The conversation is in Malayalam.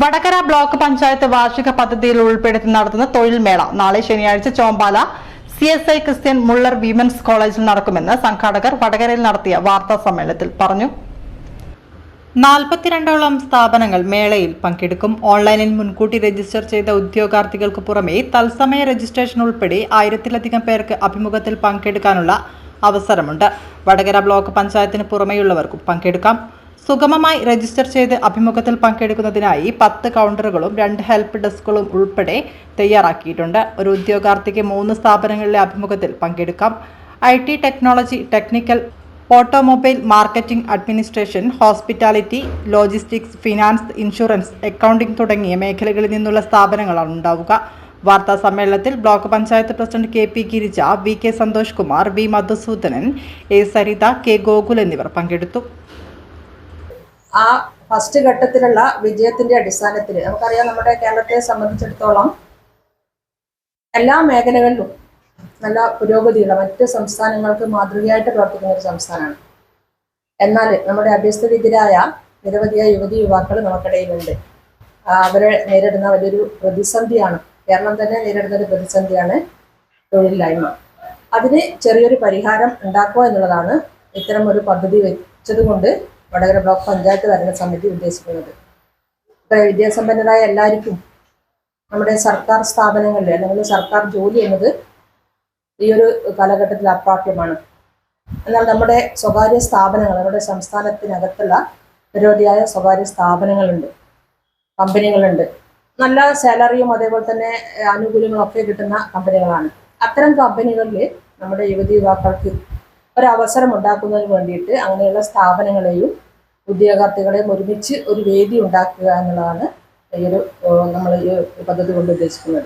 വടകര ബ്ലോക്ക് പഞ്ചായത്ത് വാർഷിക പദ്ധതിയിൽ ഉൾപ്പെടുത്തി നടത്തുന്ന തൊഴിൽ മേള നാളെ ശനിയാഴ്ച Chombala CSI Christian Muller women's കോളേജിൽ നടക്കുമെന്ന് സംഘാടകർ വടകരയിൽ നടത്തിയ വാർത്താ സമ്മേളനത്തിൽ പറഞ്ഞു. 42ഓളം സ്ഥാപനങ്ങൾ മേളയിൽ പങ്കെടുക്കും. ഓൺലൈനിൽ മുൻകൂട്ടി രജിസ്റ്റർ ചെയ്ത ഉദ്യോഗാർത്ഥികൾക്ക് പുറമെ തത്സമയ രജിസ്ട്രേഷൻ ഉൾപ്പെടെ 1000-ലധികം പേർക്ക് അഭിമുഖത്തിൽ പങ്കെടുക്കാനുള്ള അവസരമുണ്ട്. വടകര ബ്ലോക്ക് പഞ്ചായത്തിന് പുറമെയുള്ളവർക്കും പങ്കെടുക്കാം. സുഗമമായി രജിസ്റ്റർ ചെയ്ത് അഭിമുഖത്തിൽ പങ്കെടുക്കുന്നതിനായി 10 കൗണ്ടറുകളും 2 ഹെൽപ്പ് ഡെസ്കുകളും ഉൾപ്പെടെ തയ്യാറാക്കിയിട്ടുണ്ട്. ഒരു ഉദ്യോഗാർത്ഥിക്ക് 3 സ്ഥാപനങ്ങളിലെ അഭിമുഖത്തിൽ പങ്കെടുക്കാം. IT, technology, technical, automobile, marketing, administration, hospitality, logistics, finance, insurance, accounting തുടങ്ങിയ മേഖലകളിൽ നിന്നുള്ള സ്ഥാപനങ്ങളാണ് ഉണ്ടാവുക. വാർത്താ സമ്മേളനത്തിൽ block panchayat president KP Girija, VK Santhosh Kumar, V Madhusoodanan, A Saritha, K Gokul എന്നിവർ പങ്കെടുത്തു. ആ ഫസ്റ്റ് ഘട്ടത്തിലുള്ള വിജയത്തിന്റെ അടിസ്ഥാനത്തിൽ നമുക്കറിയാം, നമ്മുടെ കേരളത്തെ സംബന്ധിച്ചിടത്തോളം എല്ലാ മേഖലകളിലും നല്ല പുരോഗതിയുള്ള മറ്റ് സംസ്ഥാനങ്ങൾക്ക് മാതൃകയായിട്ട് പ്രവർത്തിക്കുന്ന ഒരു സംസ്ഥാനമാണ്. എന്നാൽ നമ്മുടെ അഭ്യസ്തവിദ്യരായ നിരവധിയായ യുവതി യുവാക്കൾ നമുക്കിടയിലുണ്ട്. അവരെ നേരിടുന്ന വലിയൊരു പ്രതിസന്ധിയാണ്, കേരളം തന്നെ നേരിടുന്ന ഒരു പ്രതിസന്ധിയാണ് തൊഴിലില്ലായ്മ. അതിന് ചെറിയൊരു പരിഹാരം ഉണ്ടാക്കുക എന്നുള്ളതാണ് ഇത്തരം ഒരു പദ്ധതി വെച്ചതുകൊണ്ട് വടകര ബ്ലോക്ക് പഞ്ചായത്ത് ഭരണസമിതി ഉദ്ദേശിക്കുന്നത്. വിദ്യാസമ്പന്നരായ എല്ലാവർക്കും നമ്മുടെ സർക്കാർ സ്ഥാപനങ്ങളിൽ അല്ലെങ്കിൽ സർക്കാർ ജോലി എന്നത് ഈ ഒരു കാലഘട്ടത്തിൽ അപ്രാപ്യമാണ്. എന്നാൽ നമ്മുടെ സ്വകാര്യ സ്ഥാപനങ്ങൾ, നമ്മുടെ സംസ്ഥാനത്തിനകത്തുള്ള നിരവധിയായ സ്വകാര്യ സ്ഥാപനങ്ങളുണ്ട്, കമ്പനികളുണ്ട്. നല്ല സാലറിയും അതേപോലെ തന്നെ ആനുകൂല്യങ്ങളും ഒക്കെ കിട്ടുന്ന കമ്പനികളാണ്. അത്തരം കമ്പനികളിൽ നമ്മുടെ യുവതി യുവാക്കൾക്ക് ഒരവസരം ഉണ്ടാക്കുന്നതിന് വേണ്ടിയിട്ട് അങ്ങനെയുള്ള സ്ഥാപനങ്ങളെയും ഉദ്യോഗാർത്ഥികളെയും ഒരുമിച്ച് ഒരു വേദി ഉണ്ടാക്കുക എന്നുള്ളതാണ് നമ്മൾ ഈ പദ്ധതി കൊണ്ട് ഉദ്ദേശിക്കുന്നത്.